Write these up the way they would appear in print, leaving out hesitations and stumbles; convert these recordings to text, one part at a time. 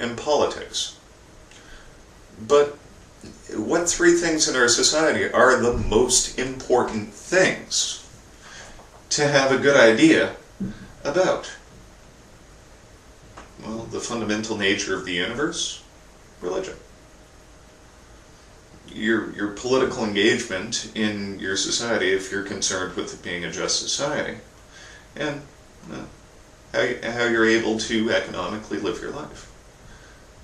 and politics. But what three things in our society are the most important things to have a good idea about? Well, the fundamental nature of the universe, religion. Your political engagement in your society, if you're concerned with it being a just society, and how you're able to economically live your life.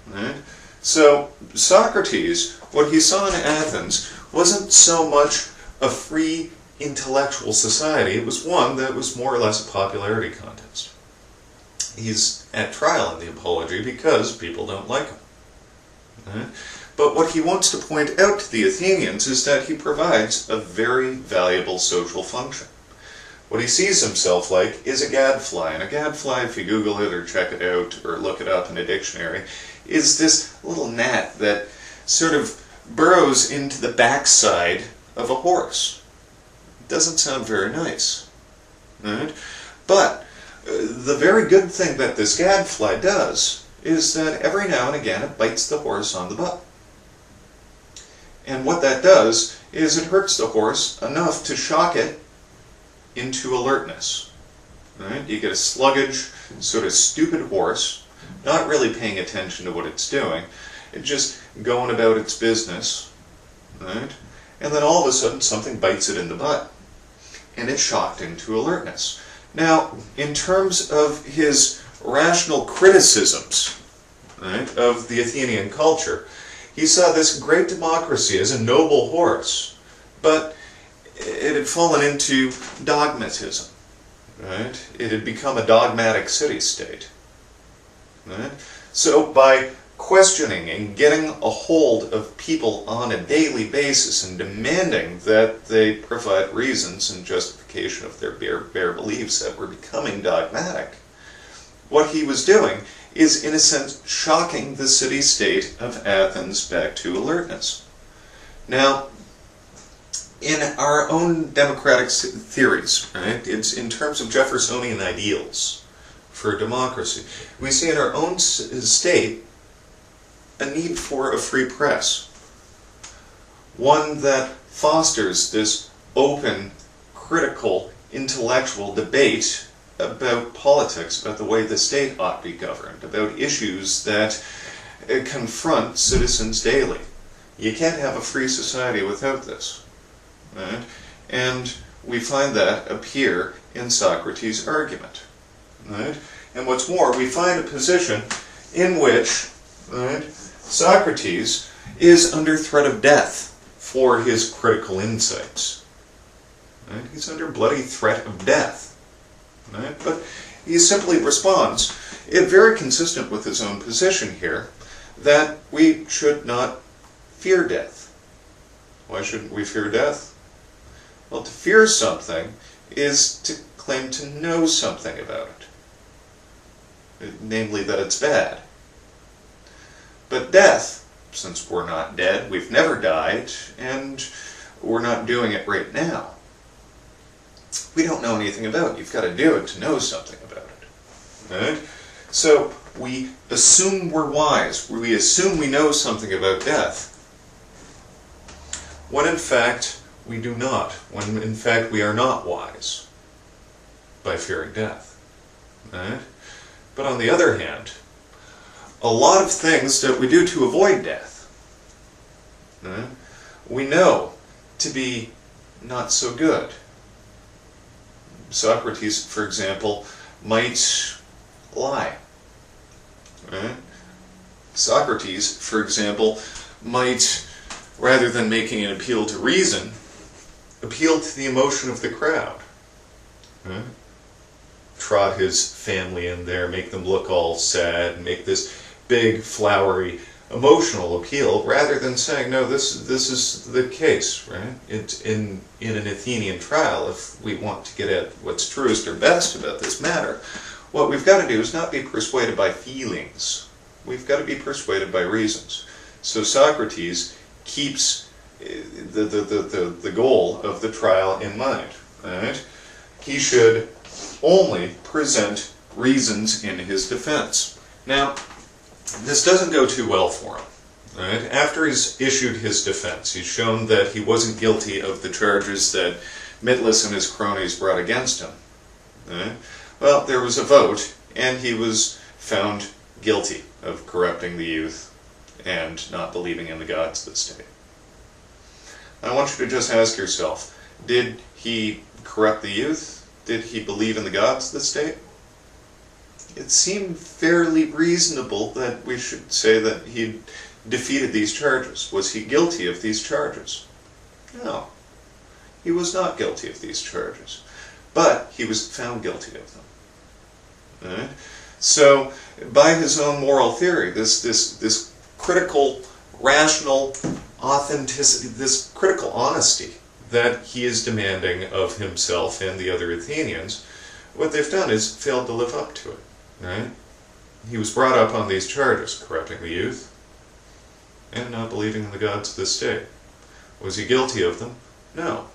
Right? So Socrates, what he saw in Athens, wasn't so much a free intellectual society. It was one that was more or less a popularity contest. He's at trial in the Apology because people don't like him. Right? But what he wants to point out to the Athenians is that he provides a very valuable social function. What he sees himself like is a gadfly, and a gadfly, if you Google it or check it out or look it up in a dictionary, is this little gnat that sort of burrows into the backside of a horse. It doesn't sound very nice. Right? But the very good thing that this gadfly does is that every now and again it bites the horse on the butt. And what that does is it hurts the horse enough to shock it into alertness. Right? You get a sluggish, sort of stupid horse, not really paying attention to what it's doing, it's just going about its business, right? And then all of a sudden something bites it in the butt, and it's shocked into alertness. Now, in terms of his rational criticisms, right, of the Athenian culture, he saw this great democracy as a noble horse, but it had fallen into dogmatism. Right? It had become a dogmatic city-state. Right? So by questioning and getting a hold of people on a daily basis and demanding that they provide reasons and justification of their bare beliefs that were becoming dogmatic, what he was doing is, in a sense, shocking the city-state of Athens back to alertness. Now, in our own democratic theories, right, it's in terms of Jeffersonian ideals for democracy, we see in our own state a need for a free press. One that fosters this open, critical, intellectual debate about politics, about the way the state ought to be governed, about issues that confront citizens daily. You can't have a free society without this. Right? And we find that appear in Socrates' argument. Right? And what's more, we find a position in which, right, Socrates is under threat of death for his critical insights. Right? He's under bloody threat of death. Right? But he simply responds, very consistent with his own position here, that we should not fear death. Why shouldn't we fear death? Well, to fear something is to claim to know something about it, namely that it's bad. But death, since we're not dead, we've never died, and we're not doing it right now, we don't know anything about it. You've got to do it to know something about it. Right? So we assume we're wise. We assume we know something about death, when in fact we do not, when in fact we are not wise by fearing death. Right? But on the other hand, a lot of things that we do to avoid death, right, we know to be not so good. Socrates, for example, might lie. Right? Socrates, for example, might, rather than making an appeal to reason, appeal to the emotion of the crowd. Right? Trot his family in there, make them look all sad, make this big, flowery, emotional appeal, rather than saying, no, this is the case, right? It's in an Athenian trial, if we want to get at what's truest or best about this matter, what we've got to do is not be persuaded by feelings. We've got to be persuaded by reasons. So Socrates keeps the goal of the trial in mind. Right? He should only present reasons in his defense. Now, this doesn't go too well for him. Right? After he's issued his defense, he's shown that he wasn't guilty of the charges that Mitlus and his cronies brought against him. Right? Well, there was a vote, and he was found guilty of corrupting the youth and not believing in the gods of the state. I want you to just ask yourself, did he corrupt the youth? Did he believe in the gods of the state? It seemed fairly reasonable that we should say that he defeated these charges. Was he guilty of these charges? No. He was not guilty of these charges. But he was found guilty of them. Right? So, by his own moral theory, this critical, rational authenticity, this critical honesty that he is demanding of himself and the other Athenians, what they've done is failed to live up to it. Right? He was brought up on these charges, corrupting the youth and not believing in the gods of the state. Was he guilty of them? No.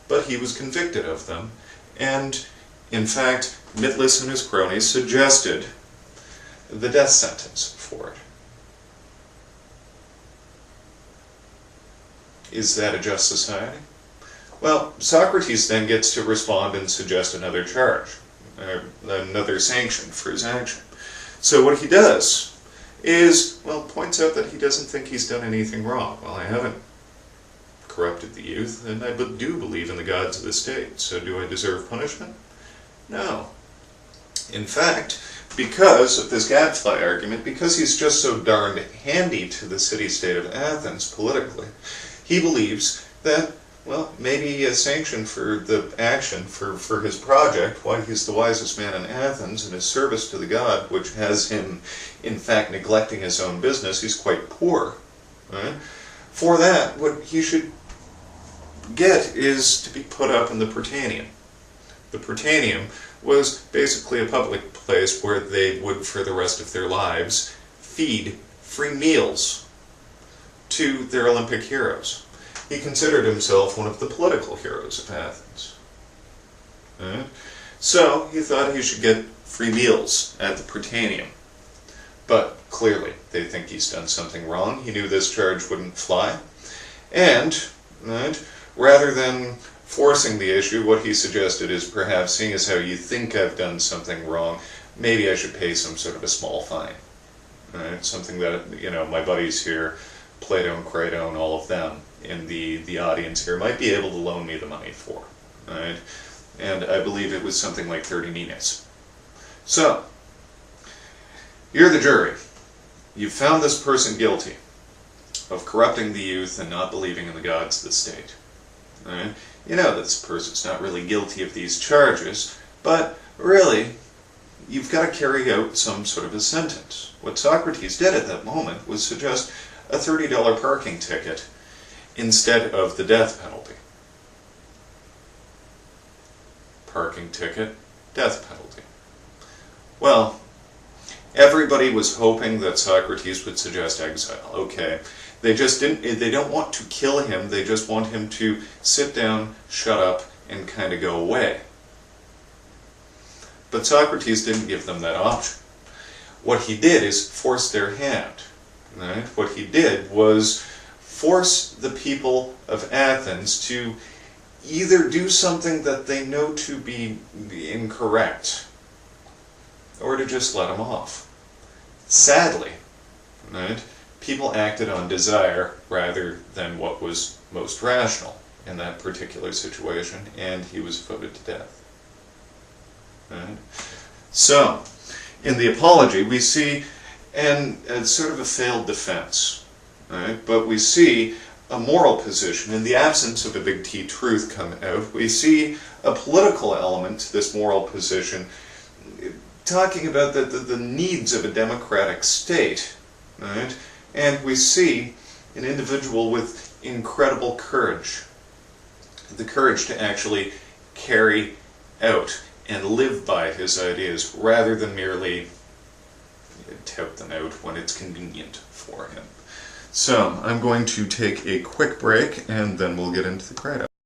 But he was convicted of them, and in fact, Mitlus and his cronies suggested the death sentence for it. Is that a just society? Well, Socrates then gets to respond and suggest another charge, another sanction for his action. So what he does is, well, points out that he doesn't think he's done anything wrong. Well, I haven't corrupted the youth, and I do believe in the gods of the state, so do I deserve punishment? No. In fact, because of this gadfly argument, because he's just so darned handy to the city-state of Athens politically, he believes that, well, maybe a sanction for the action, for his project, why he's the wisest man in Athens, and his service to the god, which has him, in fact, neglecting his own business. He's quite poor. Right? For that, what he should get is to be put up in the Prytaneum. The Prytaneum was basically a public place where they would, for the rest of their lives, feed free meals to their Olympic heroes. He considered himself one of the political heroes of Athens. Right? So he thought he should get free meals at the Prytaneum. But clearly, they think he's done something wrong. He knew this charge wouldn't fly. And, right, rather than forcing the issue, what he suggested is perhaps, seeing as how you think I've done something wrong, maybe I should pay some sort of a small fine. Right? Something that, you know, my buddies here, Plato and Crito and all of them in the audience here might be able to loan me the money for. Right? And I believe it was something like 30 minas. So, you're the jury. You've found this person guilty of corrupting the youth and not believing in the gods of the state. Right? You know that this person's not really guilty of these charges, but really, you've got to carry out some sort of a sentence. What Socrates did at that moment was suggest a $30 parking ticket instead of the death penalty. Parking ticket, death penalty. Well, everybody was hoping that Socrates would suggest exile. Okay, they don't want to kill him, they just want him to sit down, shut up, and kind of go away. But Socrates didn't give them that option. What he did is force their hand. Right? What he did was force the people of Athens to either do something that they know to be incorrect, or to just let him off. Sadly, right, people acted on desire rather than what was most rational in that particular situation, and he was voted to death. Right? So, in the Apology, we see sort of a failed defense, right? But we see a moral position. In the absence of a big T truth come out, we see a political element to this moral position, talking about the needs of a democratic state, right? And we see an individual with incredible courage, the courage to actually carry out and live by his ideas, rather than merely tout them out when it's convenient for him. So, I'm going to take a quick break, and then we'll get into the crowd.